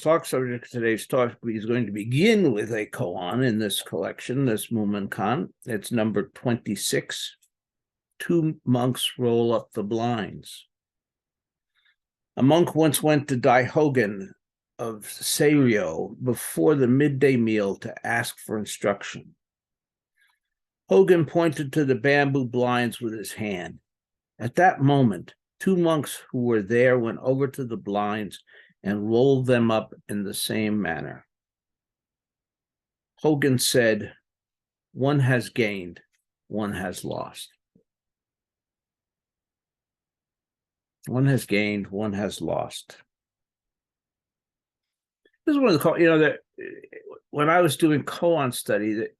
talk subject of today's talk is going to begin with a koan in this collection, this Mumonkan. It's number 26. Two monks roll up the blinds. A monk once went to Daihogen of Seiryo before the midday meal to ask for instruction. Hogan pointed to the bamboo blinds with his hand. At that moment, two monks who were there went over to the blinds and rolled them up in the same manner. Hogan said, "One has gained, one has lost." One has gained, one has lost. This is one of the, that when I was doing koan study, that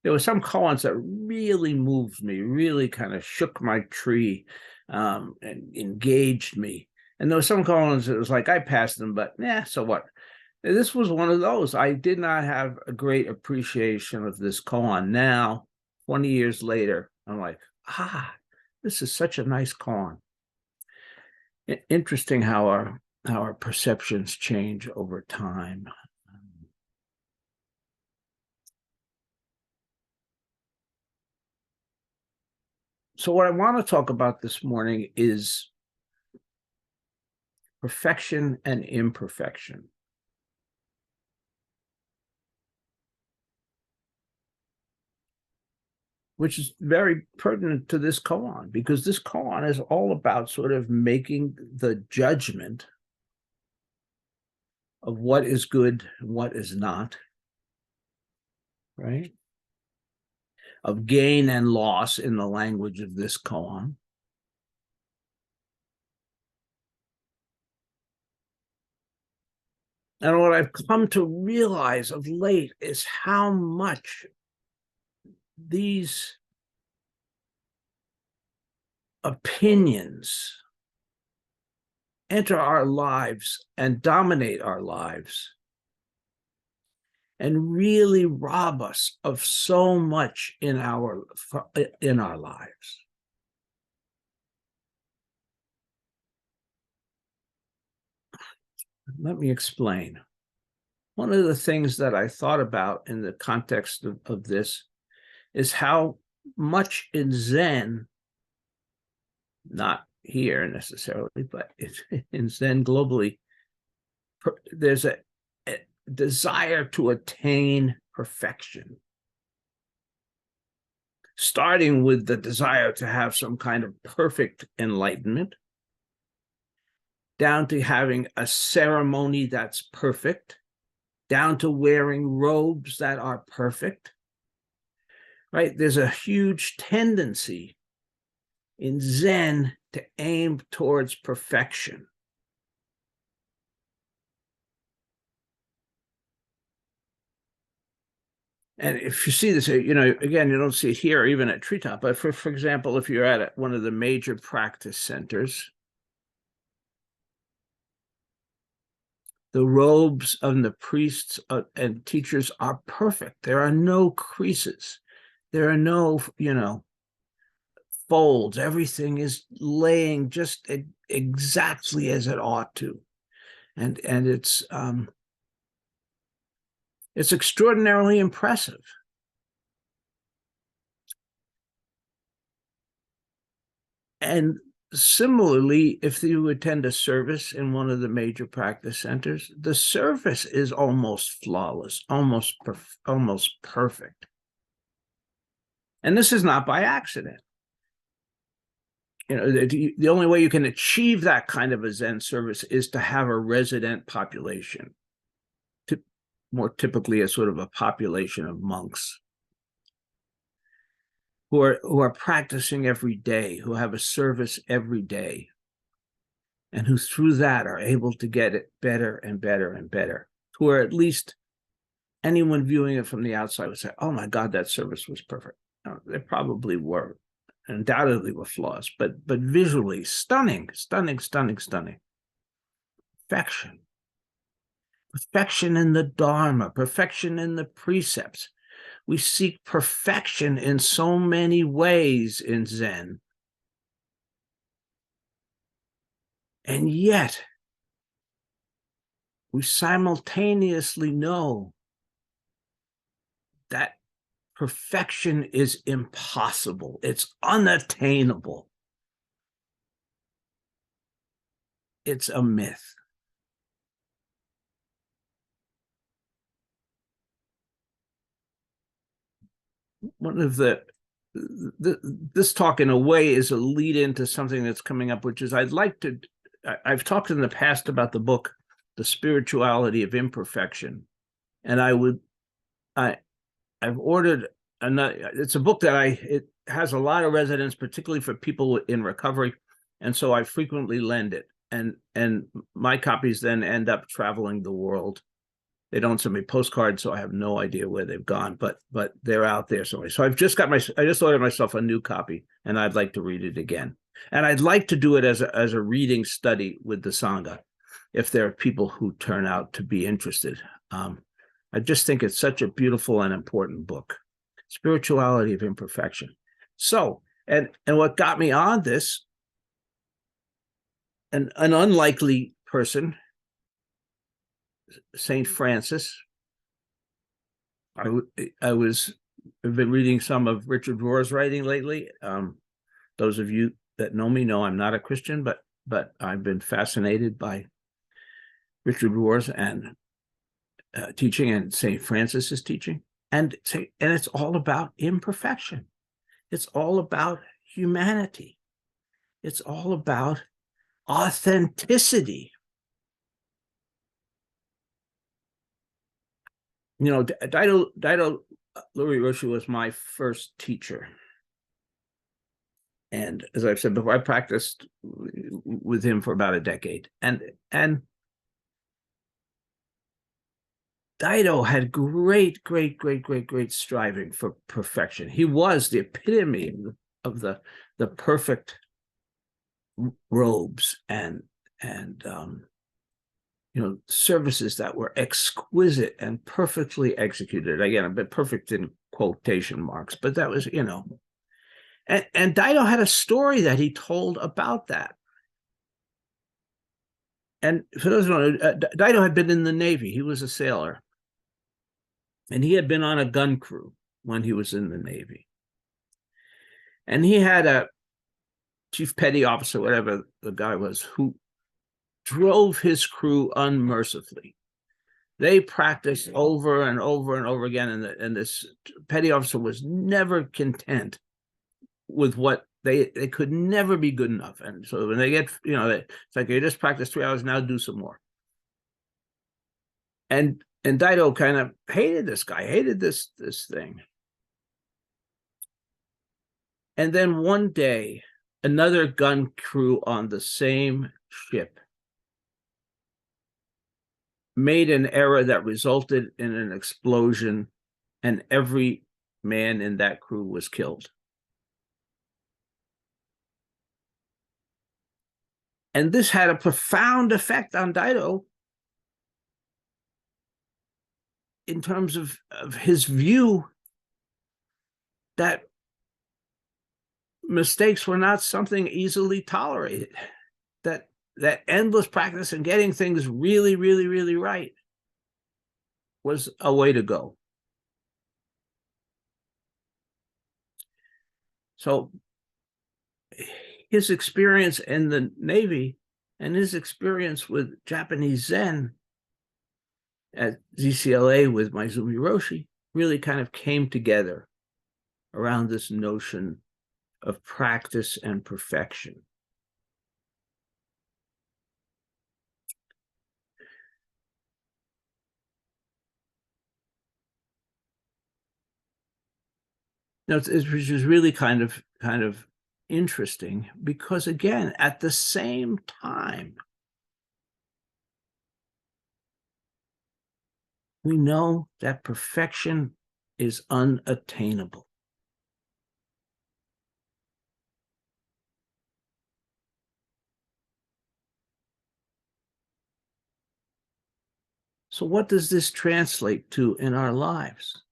there were some koans that really moved me, really kind of shook my tree and engaged me. And there were some koans that was like, I passed them, but so what? This was one of those. I did not have a great appreciation of this koan. Now, 20 years later, I'm like, this is such a nice koan. Interesting how our perceptions change over time. So what I want to talk about this morning is perfection and imperfection. Which is very pertinent to this koan, because this koan is all about sort of making the judgment of what is good and what is not, right? Of gain and loss in the language of this koan. And what I've come to realize of late is how much these opinions enter our lives and dominate our lives and really rob us of so much in our lives. Let me explain. One of the things that I thought about in the context of this is how much in Zen, not here necessarily, but in Zen globally, there's a desire to attain perfection, starting with the desire to have some kind of perfect enlightenment, down to having a ceremony that's perfect, down to wearing robes that are perfect. Right? There's a huge tendency in Zen to aim towards perfection. And if you see this, again, you don't see it here, even at Treetop, but for example, if you're at one of the major practice centers, the robes of the priests and teachers are perfect. There are no creases. There are no, folds. Everything is laying just exactly as it ought to. And it's extraordinarily impressive. And similarly, if you attend a service in one of the major practice centers, the service is almost flawless, almost perfect. And this is not by accident. The only way you can achieve that kind of a Zen service is to have a resident population, more typically a sort of a population of monks who are practicing every day, who have a service every day, and who through that are able to get it better and better and better, who are at least anyone viewing it from the outside would say, oh my God, that service was perfect. No, they probably were, undoubtedly were flaws, but visually stunning. Perfection. Perfection in the Dharma, perfection in the precepts. We seek perfection in so many ways in Zen. And yet, we simultaneously know that perfection is impossible. It's unattainable. It's a myth. One of this talk in a way is a lead into something that's coming up, which is I've talked in the past about the book, The Spirituality of Imperfection. And I've ordered another, it's a book that it has a lot of resonance, particularly for people in recovery. And so I frequently lend it. And my copies then end up traveling the world. They don't send me postcards, so I have no idea where they've gone, but they're out there somewhere. So I just ordered myself a new copy, and I'd like to read it again. And I'd like to do it as a reading study with the Sangha, if there are people who turn out to be interested. I just think it's such a beautiful and important book, Spirituality of Imperfection. So, and what got me on this, an unlikely person, Saint Francis. I've been reading some of Richard Rohr's writing lately. Those of you that know me know I'm not a Christian, but I've been fascinated by Richard Rohr's and teaching and Saint Francis's teaching, and it's all about imperfection. It's all about humanity. It's all about authenticity. You know, Daido Louis Roshi was my first teacher. And as I've said before, I practiced with him for about a decade. And Daido had great striving for perfection. He was the epitome of the perfect robes and services that were exquisite and perfectly executed. Again, a bit perfect in quotation marks, but that was, and Daido had a story that he told about that. And for those who don't know, Daido had been in the Navy. He was a sailor. And he had been on a gun crew when he was in the Navy. And he had a chief petty officer, whatever the guy was, who drove his crew unmercifully. They practiced over and over and over again, and this petty officer was never content with what they could never be good enough. And so when they get, it's like, you just practiced 3 hours, now do some more. And Daido kind of hated this guy, hated this thing. And then one day, another gun crew on the same ship made an error that resulted in an explosion, and every man in that crew was killed. And this had a profound effect on Daido in terms of his view that mistakes were not something easily tolerated, that endless practice and getting things really right was a way to go. So his experience in the Navy and his experience with Japanese Zen at ZCLA with Maizumi Roshi really kind of came together around this notion of practice and perfection. Which is really kind of interesting, because again, at the same time, we know that perfection is unattainable. So what does this translate to in our lives?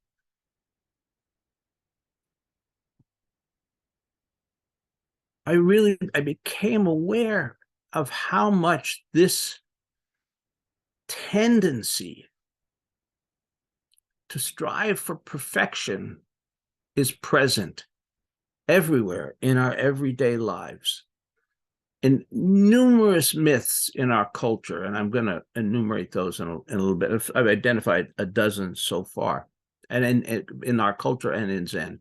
I became aware of how much this tendency to strive for perfection is present everywhere in our everyday lives. In numerous myths in our culture, and I'm going to enumerate those in a little bit. I've identified a dozen so far, and in our culture and in Zen.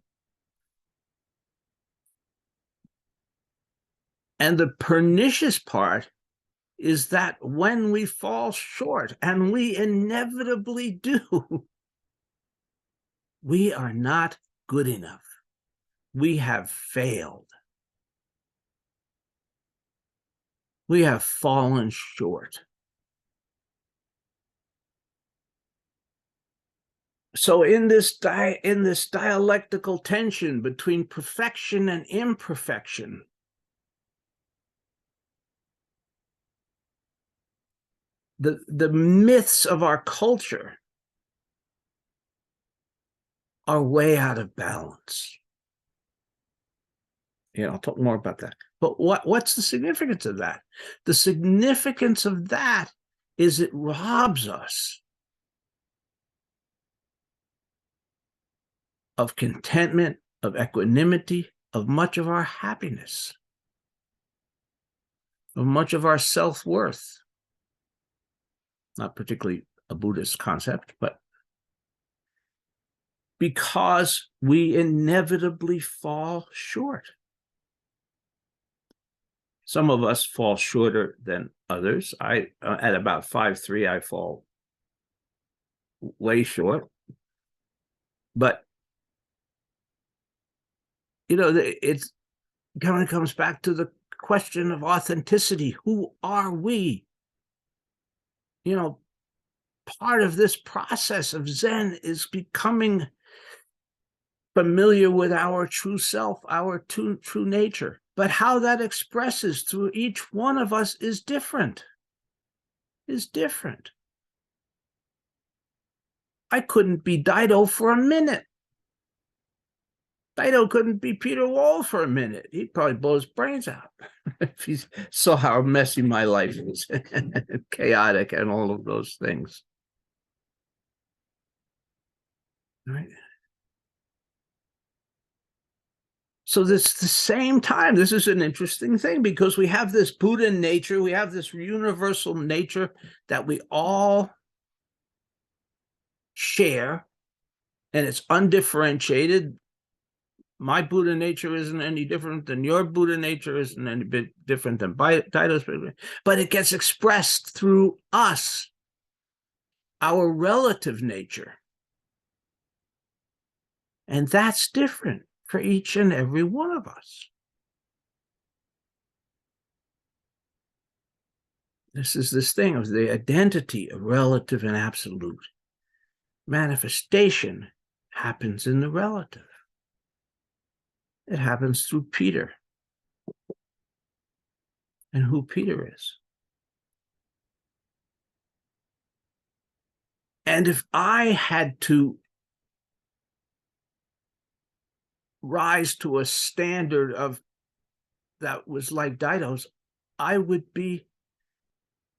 And the pernicious part is that when we fall short, and we inevitably do, we are not good enough. We have failed. We have fallen short. So in this dialectical tension between perfection and imperfection, the myths of our culture are way out of balance. I'll talk more about that. But what's the significance of that? The significance of that is it robs us of contentment, of equanimity, of much of our happiness, of much of our self-worth. Not particularly a Buddhist concept, but because we inevitably fall short. Some of us fall shorter than others. At about 5'3", I fall way short. But, it kind of comes back to the question of authenticity. Who are we? Part of this process of Zen is becoming familiar with our true self, our true nature. But how that expresses through each one of us is different. I couldn't be Dido for a minute. Dido couldn't be Peter Wohl for a minute. He'd probably blow his brains out if he saw how messy my life is, chaotic and all of those things. Right? So the same time, this is an interesting thing because we have this Buddha nature, we have this universal nature that we all share, and it's undifferentiated. My Buddha nature isn't any different than your Buddha nature, isn't any bit different than Dido's, but it gets expressed through us, our relative nature. And that's different for each and every one of us. This is this thing of the identity of relative and absolute. Manifestation happens in the relative. It happens through Peter and who Peter is. And if I had to rise to a standard of that was like Dido's, I would be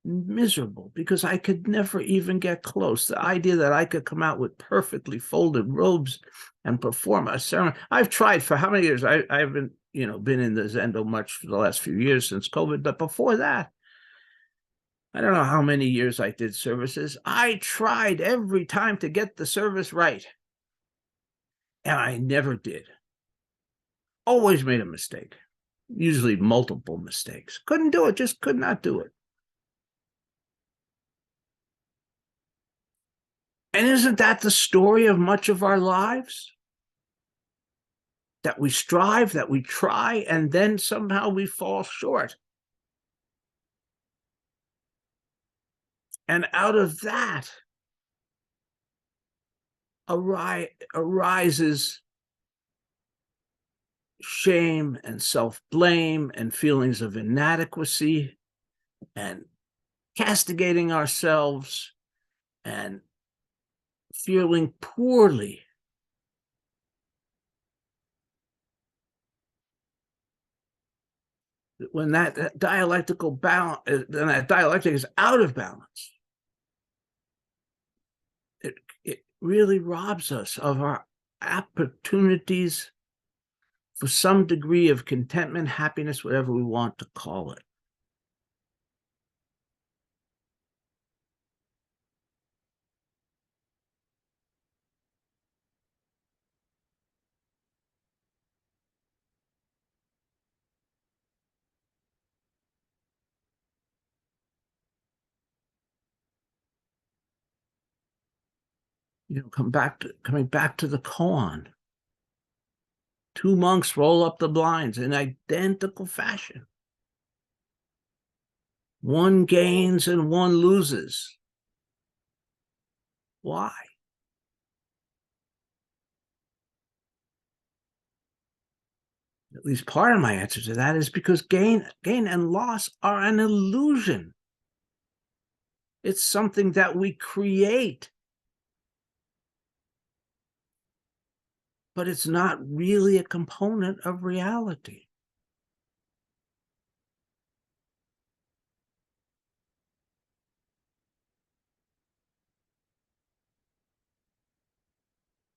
miserable because I could never even get close. The idea that I could come out with perfectly folded robes and perform a ceremony. I've tried for how many years? I've been, been in the Zendo much for the last few years since COVID, but before that, I don't know how many years I did services. I tried every time to get the service right, and I never did. Always made a mistake, usually multiple mistakes. Couldn't do it, just could not do it. And isn't that the story of much of our lives? That we strive, that we try, and then somehow we fall short. And out of that arises shame and self-blame and feelings of inadequacy and castigating ourselves and feeling poorly. When that dialectical balance, then that dialectic is out of balance. it really robs us of our opportunities for some degree of contentment, happiness, whatever we want to call it. Coming back to the koan. Two monks roll up the blinds in identical fashion. One gains and one loses. Why? At least part of my answer to that is because gain and loss are an illusion. It's something that we create. But it's not really a component of reality.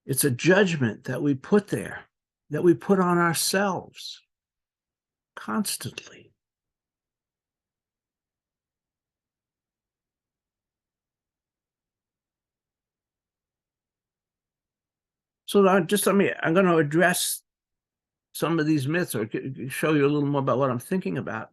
It's a judgment that we put there, that we put on ourselves constantly. So I'm going to address some of these myths or show you a little more about what I'm thinking about,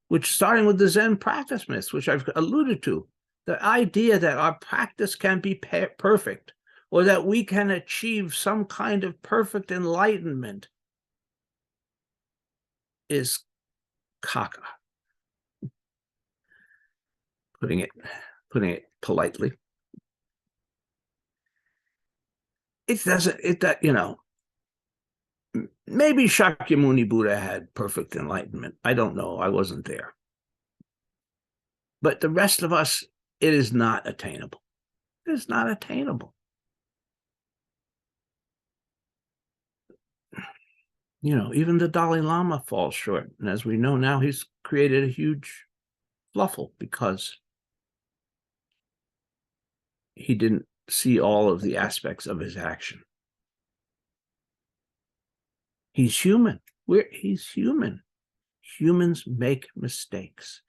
which starting with the Zen practice myths, which I've alluded to, the idea that our practice can be perfect or that we can achieve some kind of perfect enlightenment is caca, putting it politely. It doesn't, maybe Shakyamuni Buddha had perfect enlightenment. I don't know. I wasn't there. But the rest of us, it is not attainable. It is not attainable. Even the Dalai Lama falls short. And as we know now, he's created a huge fluffle because he didn't see all of the aspects of his action. He's human. He's human. Humans make mistakes.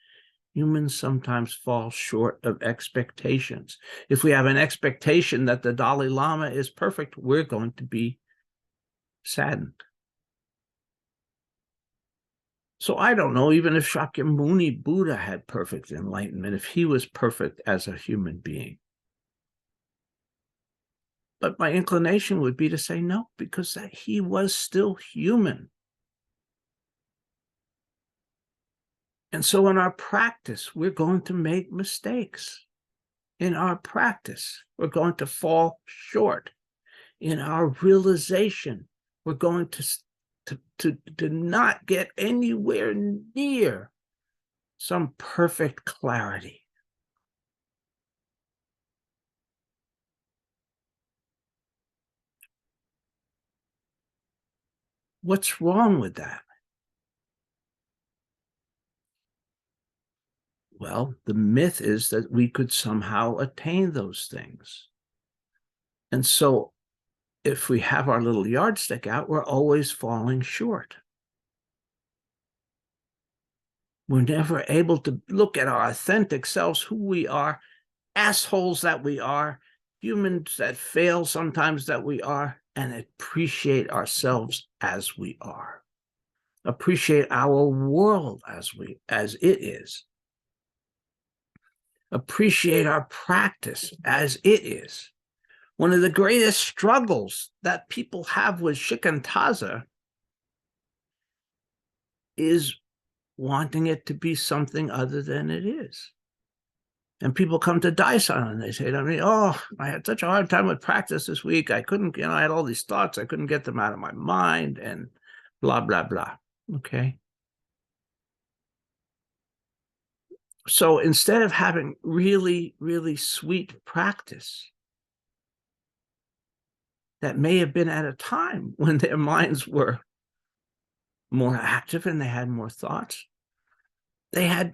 Humans sometimes fall short of expectations. If we have an expectation that the Dalai Lama is perfect, we're going to be saddened. So I don't know, even if Shakyamuni Buddha had perfect enlightenment, if he was perfect as a human being. But my inclination would be to say no, because he was still human. And so in our practice, we're going to make mistakes. In our practice, we're going to fall short. In our realization, we're going to not get anywhere near some perfect clarity. What's wrong with that? Well, the myth is that we could somehow attain those things. And so if we have our little yardstick out, we're always falling short. We're never able to look at our authentic selves, who we are, assholes that we are, humans that fail sometimes that we are, and appreciate ourselves as we are. Appreciate our world as it is. Appreciate our practice as it is. One of the greatest struggles that people have with shikantaza is wanting it to be something other than it is. And people come to Daishan and they say to me, oh, I had such a hard time with practice this week. I couldn't, I had all these thoughts. I couldn't get them out of my mind and blah, blah, blah. Okay. So instead of having really, really sweet practice that may have been at a time when their minds were more active and they had more thoughts, they had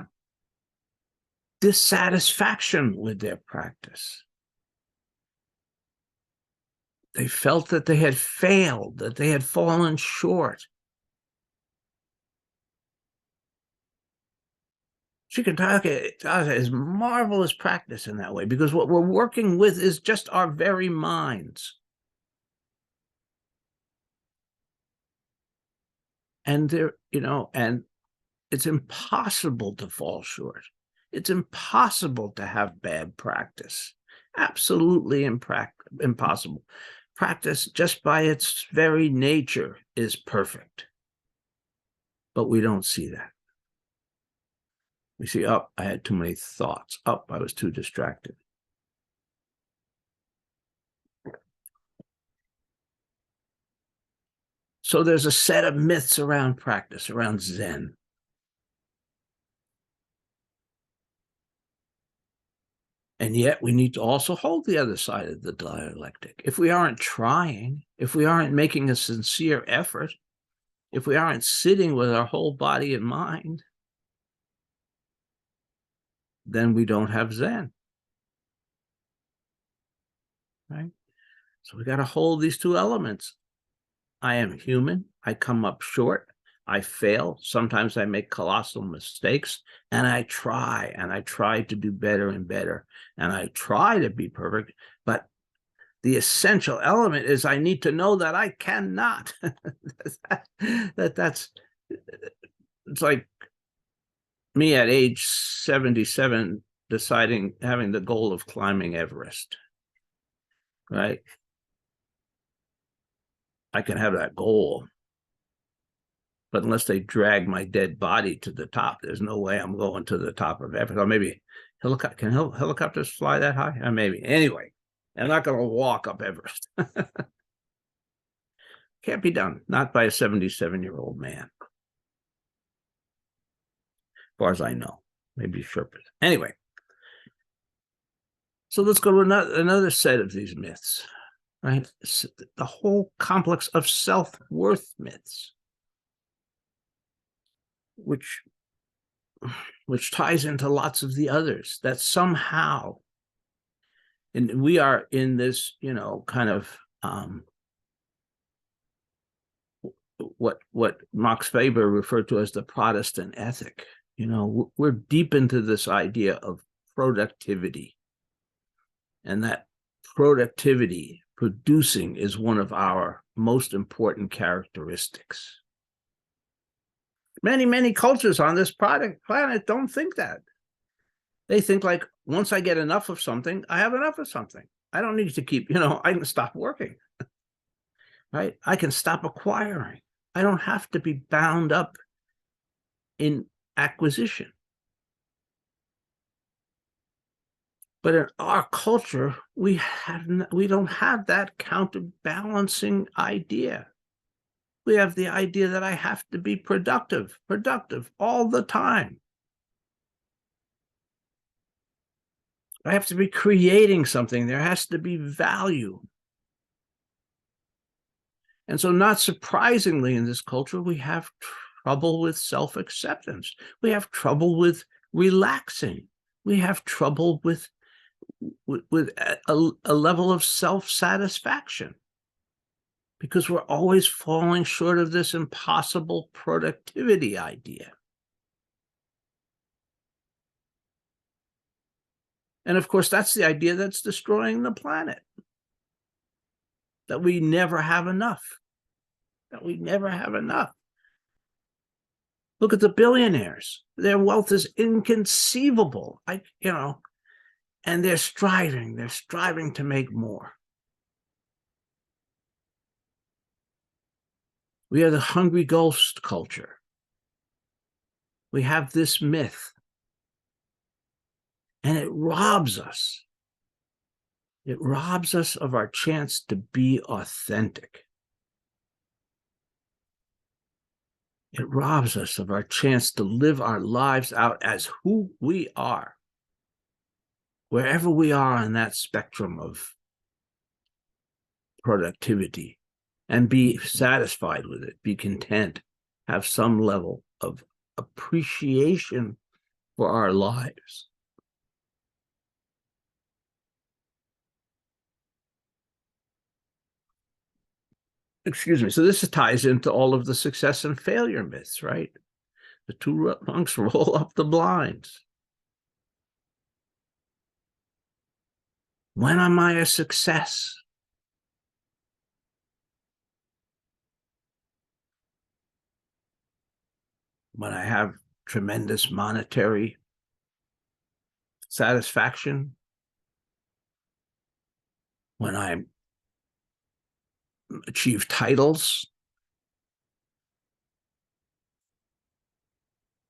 dissatisfaction with their practice. They felt that they had failed, that they had fallen short. Shikantaza is marvelous practice in that way, because what we're working with is just our very minds. And and it's impossible to fall short. It's impossible to have bad practice. Absolutely impossible. Practice, just by its very nature, is perfect. But we don't see that. We see, oh, I had too many thoughts. Oh, I was too distracted. So there's a set of myths around practice, around Zen. And yet we need to also hold the other side of the dialectic. If we aren't trying, if we aren't making a sincere effort, if we aren't sitting with our whole body and mind, then we don't have Zen. Right? So we got to hold these two elements. I am human. I come up short. I fail. Sometimes I make colossal mistakes, and I try to do better and better, and I try to be perfect. But the essential element is I need to know that I cannot. It's like me at age 77 having the goal of climbing Everest, right? I can have that goal, but unless they drag my dead body to the top, there's no way I'm going to the top of Everest. Or maybe helicopters fly that high? Maybe. Anyway, I'm not going to walk up Everest. Can't be done. Not by a 77-year-old man. As far as I know. Maybe Sherpas. Anyway. So let's go to another set of these myths. Right? The whole complex of self-worth myths, which ties into lots of the others, that somehow, and we are in this, kind of what Max Weber referred to as the Protestant ethic. We're deep into this idea of productivity, and that productivity, producing, is one of our most important characteristics. Many cultures on this planet don't think that. They think like, once I get enough of something, I have enough of something. I don't need to keep, I can stop working, right? I can stop acquiring. I don't have to be bound up in acquisition. But in our culture, we don't have that counterbalancing idea. We have the idea that I have to be productive all the time. I have to be creating something. There has to be value. And so, not surprisingly, in this culture, we have trouble with self-acceptance. We have trouble with relaxing. We have trouble with a level of self-satisfaction, because we're always falling short of this impossible productivity idea. And of course, that's the idea that's destroying the planet, that we never have enough, Look at the billionaires. Their wealth is inconceivable. And they're striving to make more. We are the hungry ghost culture. We have this myth, and it robs us. It robs us of our chance to be authentic. It robs us of our chance to live our lives out as who we are, wherever we are on that spectrum of productivity, and be satisfied with it, be content, have some level of appreciation for our lives. excuse me. So this ties into all of the success and failure myths, right? The two monks roll up the blinds. When am I a success? When I have tremendous monetary satisfaction? When I achieve titles?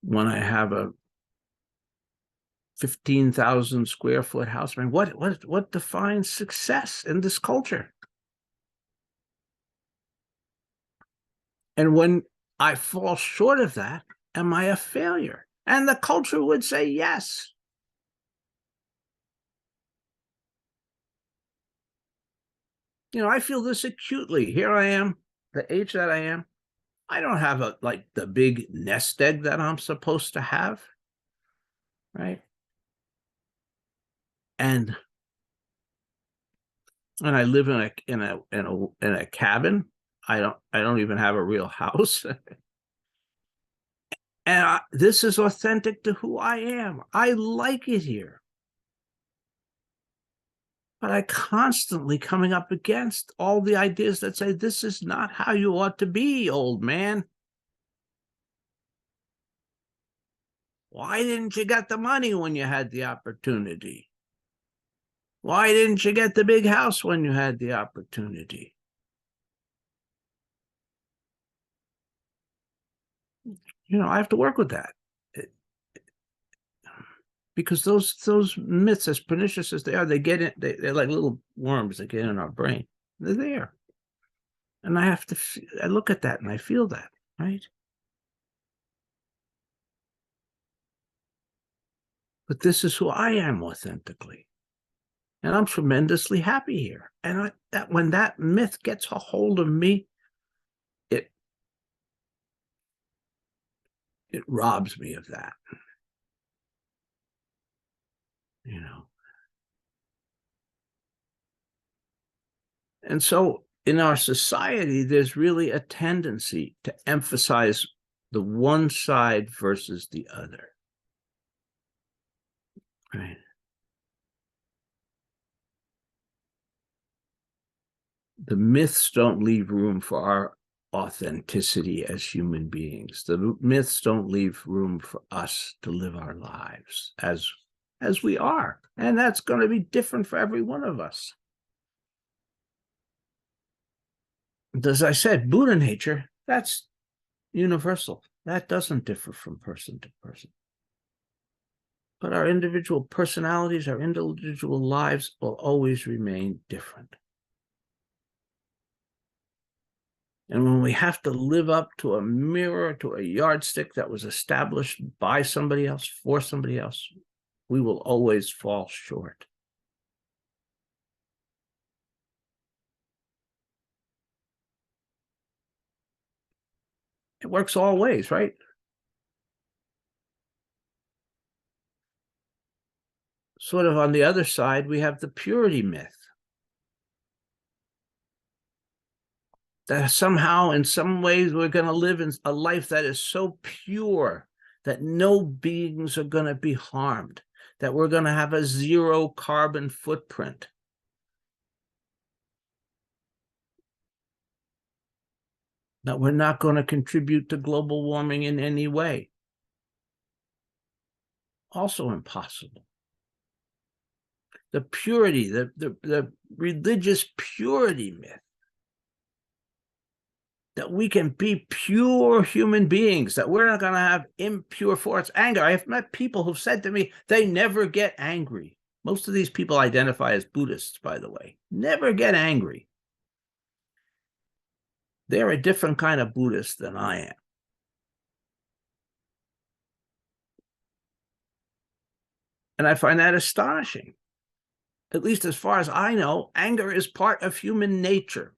When I have a 15,000 square foot house? I mean, what defines success in this culture? And when I fall short of that, am I a failure? And the culture would say yes. You know, I feel this acutely. Here I am, the age that I am. I don't have the big nest egg that I'm supposed to have, right? And I live in a cabin. I don't even have a real house. And this is authentic to who I am. I like it here. But I constantly coming up against all the ideas that say, this is not how you ought to be, old man. Why didn't you get the money when you had the opportunity? Why didn't you get the big house when you had the opportunity? You know, I have to work with that. Because those myths, as pernicious as they are, they're like little worms that get in our brain. They're there. And I look at that and I feel that, right? But this is who I am authentically. And I'm tremendously happy here. And when that myth gets a hold of me, it robs me of that. You know. And so in our society, there's really a tendency to emphasize the one side versus the other. Right. The myths don't leave room for our authenticity as human beings. The myths don't leave room for us to live our lives as we are. And that's going to be different for every one of us. As I said, Buddha nature, that's universal. That doesn't differ from person to person. But our individual personalities, our individual lives will always remain different. And when we have to live up to a mirror, to a yardstick that was established by somebody else, for somebody else, we will always fall short. It works all ways, right? Sort of on the other side, we have the purity myth. That somehow, in some ways, we're going to live in a life that is so pure that no beings are going to be harmed, that we're going to have a zero carbon footprint. That we're not going to contribute to global warming in any way. Also impossible. The purity, the religious purity myth. That we can be pure human beings, that we're not going to have impure thoughts, anger. I've met people who've said to me, they never get angry. Most of these people identify as Buddhists, by the way, never get angry. They're a different kind of Buddhist than I am. And I find that astonishing. At least as far as I know, anger is part of human nature.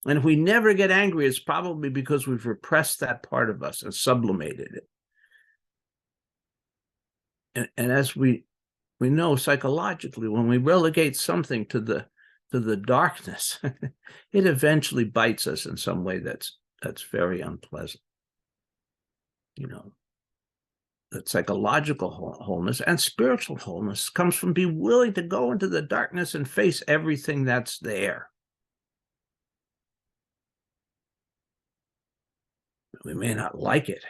And if we never get angry, it's probably because we've repressed that part of us and sublimated it. And as we know psychologically, when we relegate something to the to the darkness, it eventually bites us in some way that's very unpleasant. You know, that psychological wholeness and spiritual wholeness comes from being willing to go into the darkness and face everything that's there. We may not like it.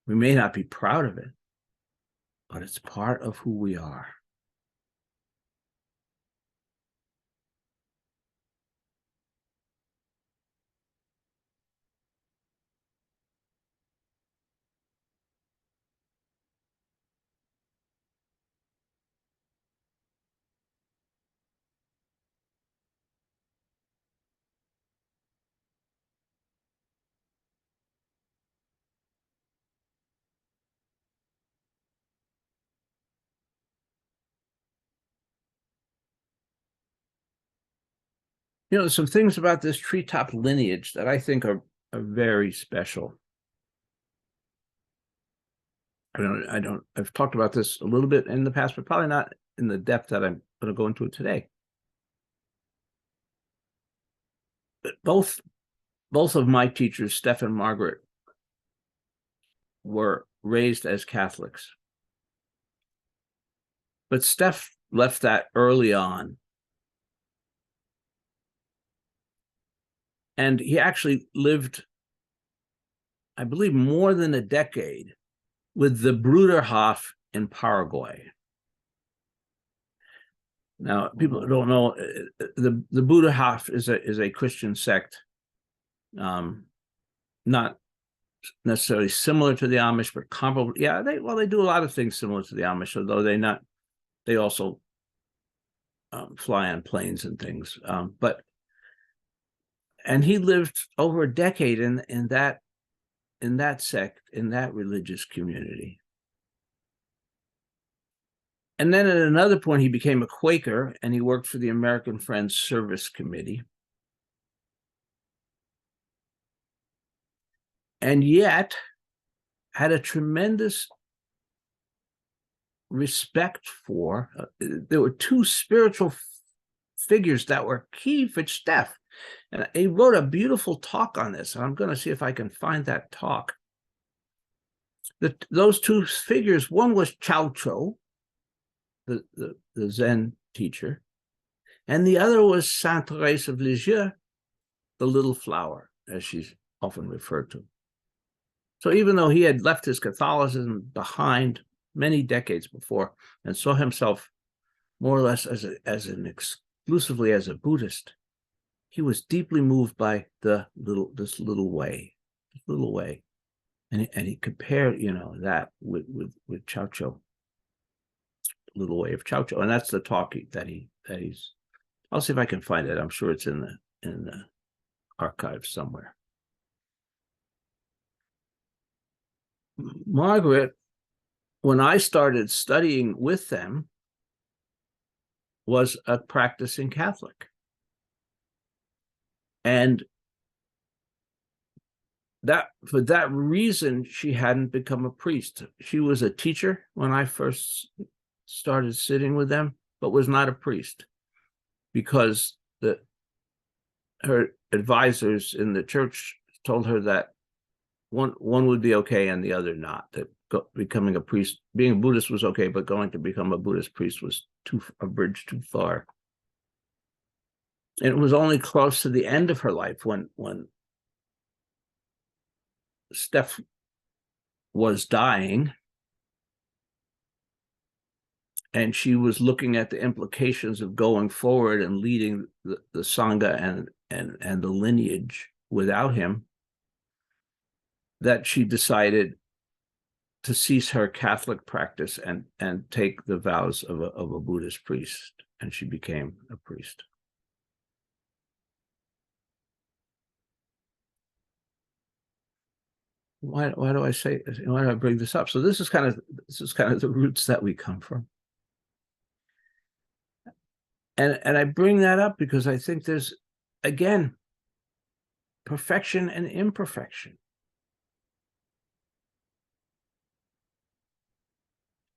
We may not be proud of it, but it's part of who we are. You know, some things about this treetop lineage that I think are very special. I've talked about this a little bit in the past, but probably not in the depth that I'm going to go into it today. But both of my teachers, Steph and Margaret, were raised as Catholics. But Steph left that early on. And he actually lived, I believe, more than a decade with the Bruderhof in Paraguay. Now, people don't know, the Bruderhof is a Christian sect, not necessarily similar to the Amish, but comparable. Yeah, they do a lot of things similar to the Amish, although they also fly on planes and things. And he lived over a decade in that sect, in that religious community. And then at another point, he became a Quaker, and he worked for the American Friends Service Committee. And yet had a tremendous respect for, there were two spiritual figures that were key for Steph. And he wrote a beautiful talk on this. And I'm going to see if I can find that talk. Those two figures, one was Chow Cho, the Zen teacher, and the other was Sainte Therese of Lisieux, the little flower, as she's often referred to. So even though he had left his Catholicism behind many decades before and saw himself more or less exclusively as a Buddhist, he was deeply moved by this little way, and he compared, that with Chow Cho, little way of Chow Cho, and that's the talk that he's. I'll see if I can find it. I'm sure it's in the archives somewhere. Margaret, when I started studying with them, was a practicing Catholic. And for that reason, she hadn't become a priest. She was a teacher when I first started sitting with them, but was not a priest, because her advisors in the church told her that one would be okay and the other not, that becoming a priest, being a Buddhist was okay, but going to become a Buddhist priest was a bridge too far. And it was only close to the end of her life when Steph was dying, and she was looking at the implications of going forward and leading the Sangha and the lineage without him, that she decided to cease her Catholic practice and take the vows of a Buddhist priest, and she became a priest. Why do I say this? Why do I bring this up? So this is kind of the roots that we come from. And I bring that up because I think there's, again, perfection and imperfection.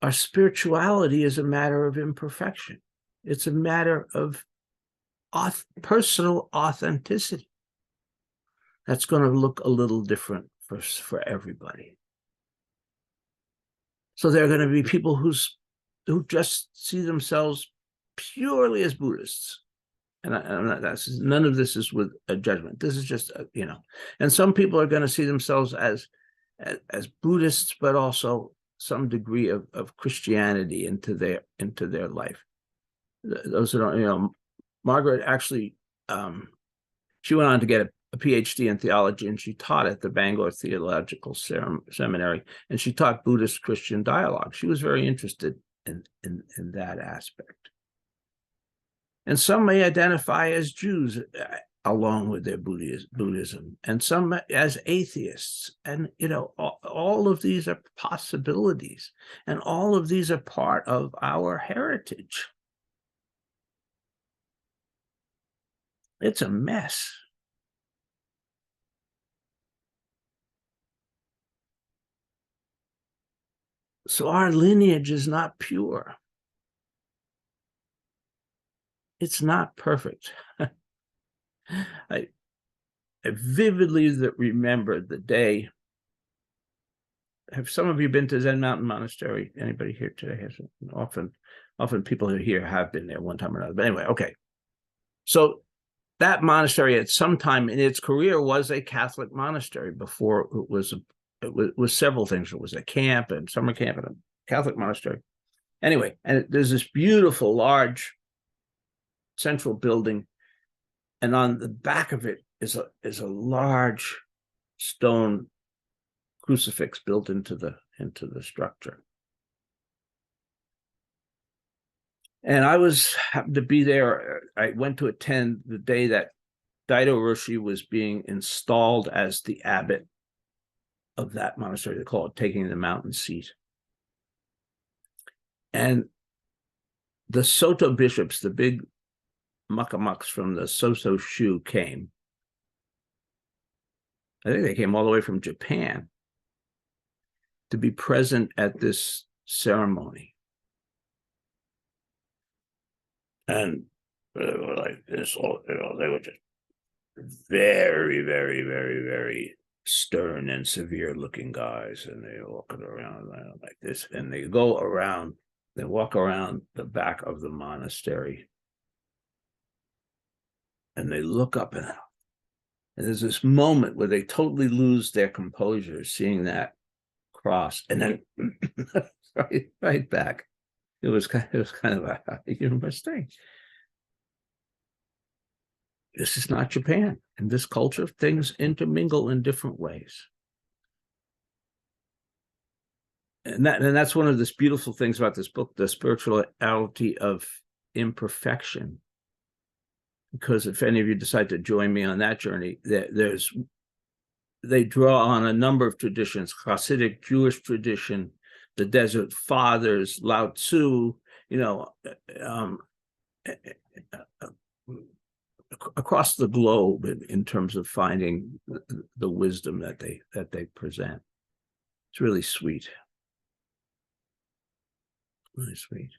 Our spirituality is a matter of imperfection. It's a matter of personal authenticity. That's going to look a little different for everybody. So there are going to be people who just see themselves purely as Buddhists. And none of this is with a judgment. This is just, and some people are going to see themselves as Buddhists, but also some degree of Christianity into their life. Those who don't, Margaret actually, she went on to get a PhD in theology, and she taught at the Bangor Theological Seminary, and she taught Buddhist Christian dialogue. She was very interested in that aspect. And some may identify as Jews along with their Buddhism, and some as atheists. And, all of these are possibilities, and all of these are part of our heritage. It's a mess. So our lineage is not pure. It's not perfect. I vividly remember the day. Have some of you been to Zen Mountain Monastery? Anybody here today has? Often people who are here have been there one time or another. But anyway, okay. So that monastery at some time in its career was a Catholic monastery before it was several things. It was a camp and summer camp and a Catholic monastery. Anyway, and there's this beautiful, large central building, and on the back of it is a large stone crucifix built into the structure. And I happened to be there. I went to attend the day that Daido Roshi was being installed as the abbot of that monastery. They call it taking the mountain seat. And the Soto bishops, the big muckamucks from the Soto Shu came. I think they came all the way from Japan to be present at this ceremony. And they were like this, they were just very, very, very, very stern and severe looking guys. And they walk around like this, and they walk around the back of the monastery. And they look up, and there's this moment where they totally lose their composure, seeing that cross, and then right back. It was kind of a humorous thing. This is not Japan. In this culture, things intermingle in different ways. And that's one of the beautiful things about this book, the spirituality of imperfection. Because if any of you decide to join me on that journey, they draw on a number of traditions: Hasidic, Jewish tradition, the Desert Fathers, Lao Tzu, across the globe in terms of finding the wisdom that they present. It's really sweet. Really sweet.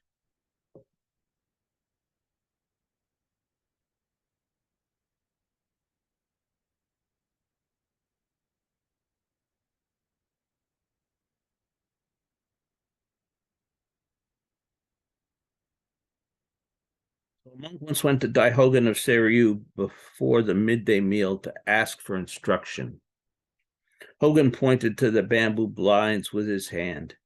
A monk once went to Daihogen of Seiryu before the midday meal to ask for instruction. Hogan pointed to the bamboo blinds with his hand.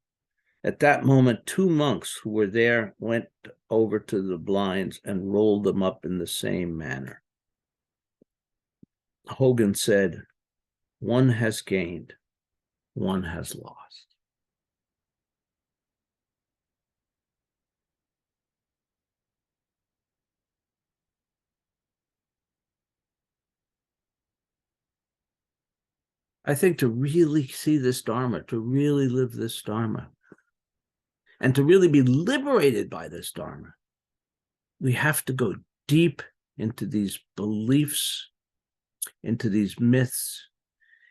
At that moment, two monks who were there went over to the blinds and rolled them up in the same manner. Hogan said, "One has gained, one has lost." I think to really see this Dharma, to really live this Dharma, and to really be liberated by this Dharma, we have to go deep into these beliefs, into these myths,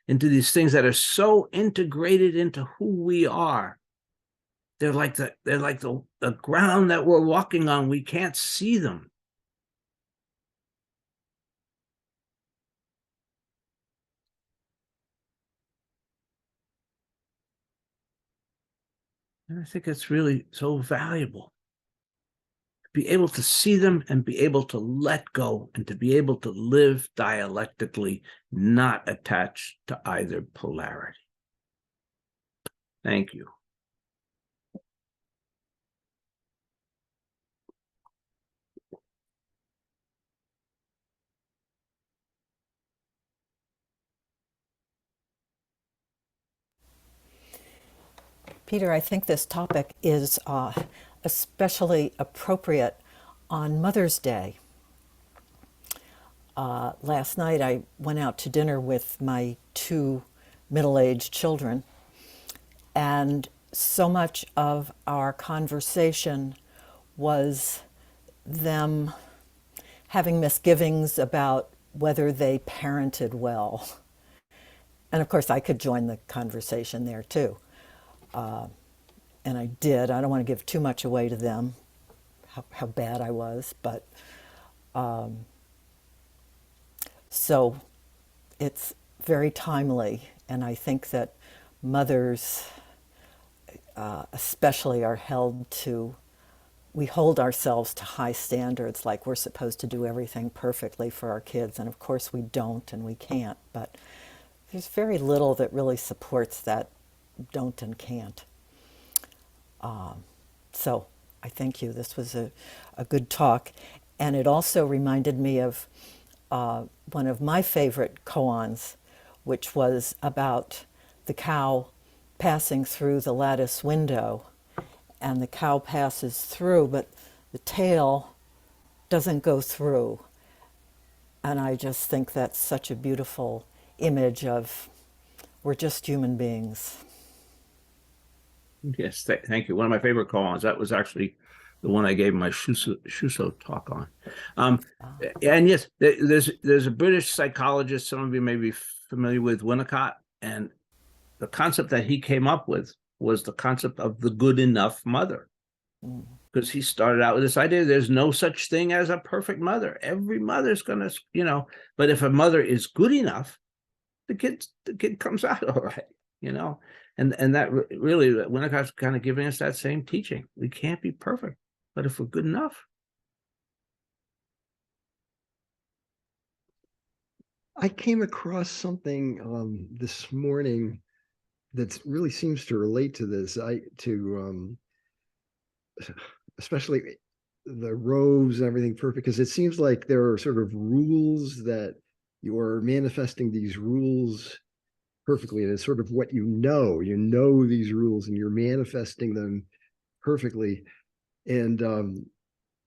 into these things that are so integrated into who we are. They're like the ground that we're walking on. We can't see them. And I think it's really so valuable. Be able to see them and be able to let go and to be able to live dialectically, not attached to either polarity. Thank you. Peter, I think this topic is especially appropriate on Mother's Day. Last night I went out to dinner with my two middle aged children, and so much of our conversation was them having misgivings about whether they parented well. And of course, I could join the conversation there too. And I did. I don't want to give too much away to them, how bad I was, but so it's very timely. And I think that mothers, especially, are held to, we hold ourselves to high standards, like we're supposed to do everything perfectly for our kids. And of course, we don't and we can't. But there's very little that really supports that don't and can't. So I thank you. This was a good talk. And it also reminded me of one of my favorite koans, which was about the cow passing through the lattice window. And the cow passes through, but the tail doesn't go through. And I just think that's such a beautiful image of we're just human beings. Yes, thank you. One of my favorite koans. That was actually the one I gave my Shuso talk on. And yes, there's a British psychologist. Some of you may be familiar with Winnicott, and the concept that he came up with was the concept of the good enough mother. Because he started out with this idea there's no such thing as a perfect mother. Every mother's gonna, but if a mother is good enough, the kid comes out all right, and that really Winnicott's kind of giving us that same teaching. We can't be perfect, but if we're good enough. I came across something this morning that really seems to relate to this. Especially the robes and everything perfect, because it seems like there are sort of rules that you're manifesting these rules perfectly, and it's sort of what you know these rules and you're manifesting them perfectly. And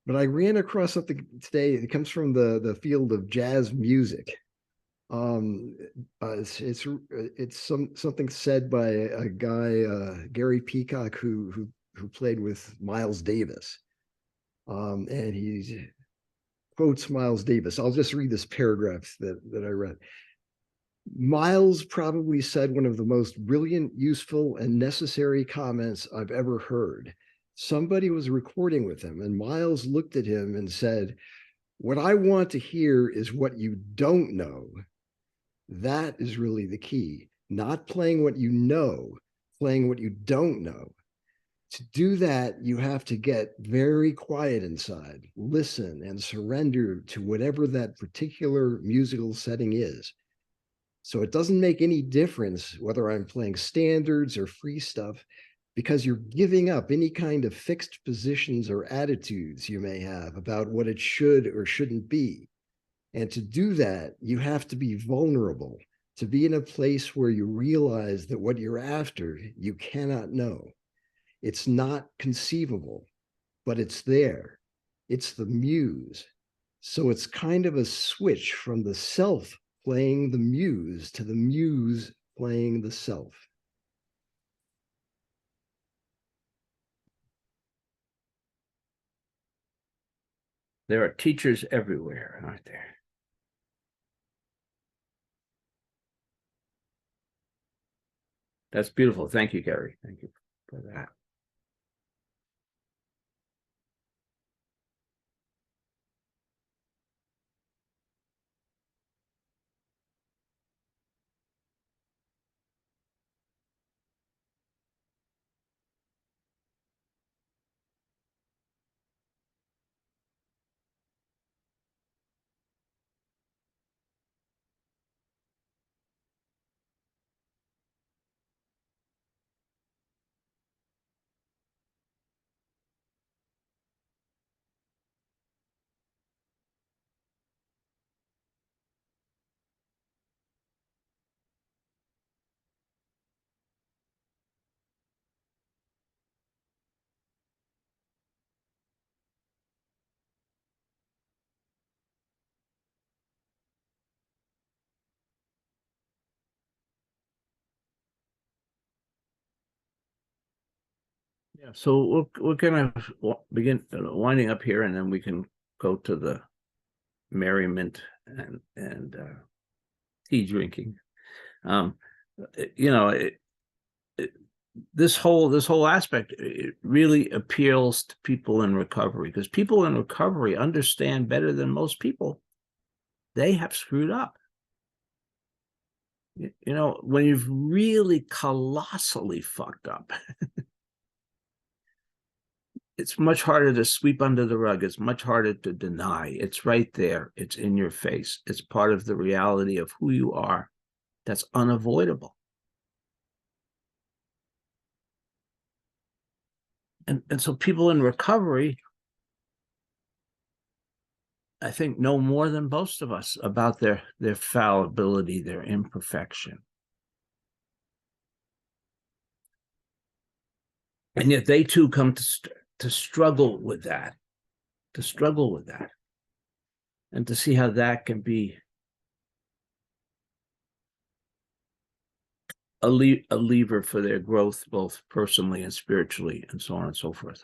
but I ran across something today. It comes from the field of jazz music. It's something said by a guy, Gary Peacock, who played with Miles Davis, and he quotes Miles Davis. I'll just read this paragraph that I read. Miles probably said one of the most brilliant, useful, and necessary comments I've ever heard. Somebody was recording with him, and Miles looked at him and said, "What I want to hear is what you don't know. That is really the key. Not playing what you know, playing what you don't know. To do that, you have to get very quiet inside, listen, and surrender to whatever that particular musical setting is. So it doesn't make any difference whether I'm playing standards or free stuff, because you're giving up any kind of fixed positions or attitudes you may have about what it should or shouldn't be. And to do that, you have to be vulnerable, to be in a place where you realize that what you're after, you cannot know. It's not conceivable, but it's there. It's the muse. So it's kind of a switch from the self playing the muse to the muse playing the self." There are teachers everywhere, aren't there? That's beautiful. Thank you, Gary. Thank you for that. Yeah, so we're gonna begin winding up here, and then we can go to the merriment and tea drinking. You know, this whole aspect, it really appeals to people in recovery, because people in recovery understand better than most people they have screwed up. You know, when you've really colossally fucked up, it's much harder to sweep under the rug. It's much harder to deny. It's right there. It's in your face. It's part of the reality of who you are. That's unavoidable. And so people in recovery, I think, know more than most of us about their fallibility, their imperfection. And yet they too come to struggle with that, and to see how that can be a lever for their growth, both personally and spiritually, and so on and so forth.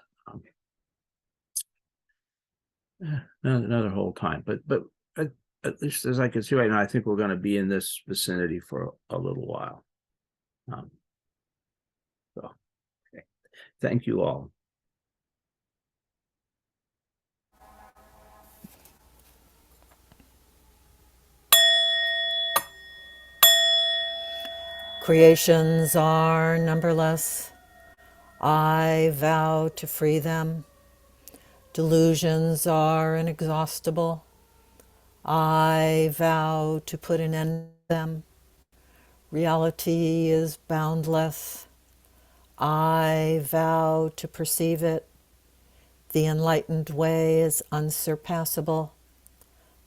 Another whole time, but at least as I can see right now, I think we're going to be in this vicinity for a little while. So, okay. Thank you all. Creations are numberless. I vow to free them. Delusions are inexhaustible. I vow to put an end to them. Reality is boundless. I vow to perceive it. The enlightened way is unsurpassable.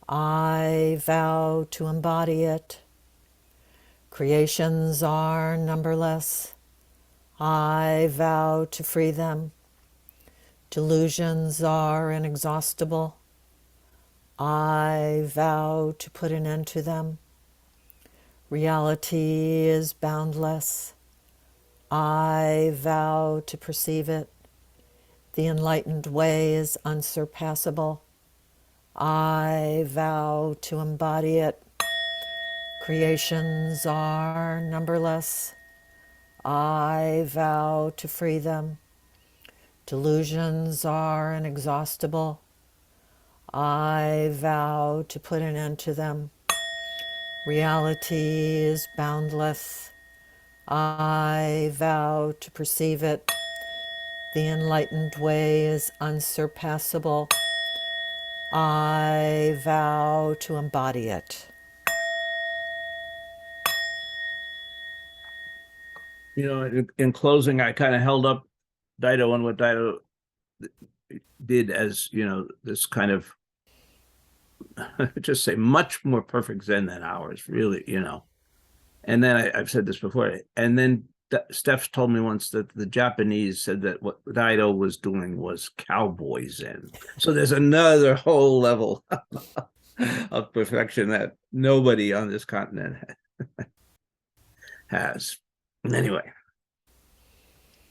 I vow to embody it. Creations are numberless. I vow to free them. Delusions are inexhaustible. I vow to put an end to them. Reality is boundless. I vow to perceive it. The enlightened way is unsurpassable. I vow to embody it. Creations are numberless. I vow to free them. Delusions are inexhaustible. I vow to put an end to them. Reality is boundless. I vow to perceive it. The enlightened way is unsurpassable. I vow to embody it. You know, in closing, I kind of held up Dido and what Dido did as, you know, this kind of, just say, much more perfect Zen than ours, really, you know. And then I've said this before, and then Steph told me once that the Japanese said that what Dido was doing was cowboy Zen. So there's another whole level of perfection that nobody on this continent has. Anyway.